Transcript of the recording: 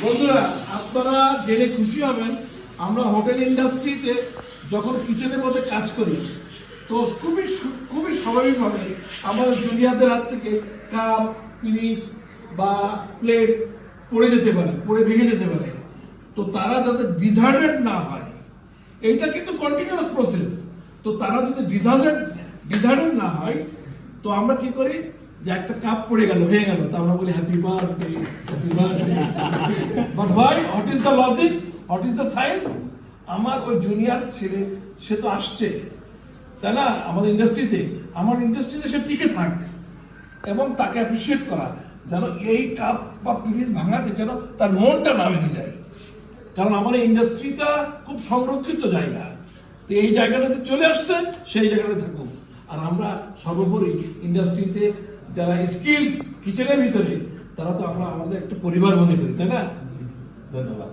বন্ধুরা, আপনারা জেনে খুশি হবেন, আমরা হোটেল ইন্ডাস্ট্রিতে যখন কিচেনের মধ্যে কাজ করি, তো খুবই স্বাভাবিকভাবে আমাদের জুনিয়রদের হাত থেকে কাপ, পিরিচ বা প্লেট পড়ে যেতে পারে, পড়ে ভেঙে যেতে পারে। তো তারা যাতে ডিসহার্টেড না হয়, এইটা কিন্তু কন্টিনিউয়াস প্রসেস। তো তারা যদি ডিসহার্টেড না হয়, তো আমরা কি করি, যে একটা কাপ পড়ে গেল, ভেঙে গেল, তা আমরা বলি happy birthday, happy birthday. But what is the logic, what is the science? আমার ওই জুনিয়র ছেলে, সে তো আসছে, তাই না, আমাদের ইন্ডাস্ট্রিতে, আমার ইন্ডাস্ট্রিতে সে টিকে থাক এবং তাকে অ্যাপ্রিসিয়েট করা, যেন এই কাপ বা পিরিচ ভাঙাতে যেন তার মনটা না ভেঙে যায়। কারণ আমার এই ইন্ডাস্ট্রিটা খুব সংরক্ষিত জায়গা, তো এই জায়গাটাতে চলে আসছে, সেই জায়গাটাতে থাকুক। আর আমরা সর্বোপরি ইন্ডাস্ট্রিতে যারা স্কিল কিচেনের ভিতরে, তারা তো আমরা আমাদের একটা পরিবার মনে করি, তাই না? ধন্যবাদ।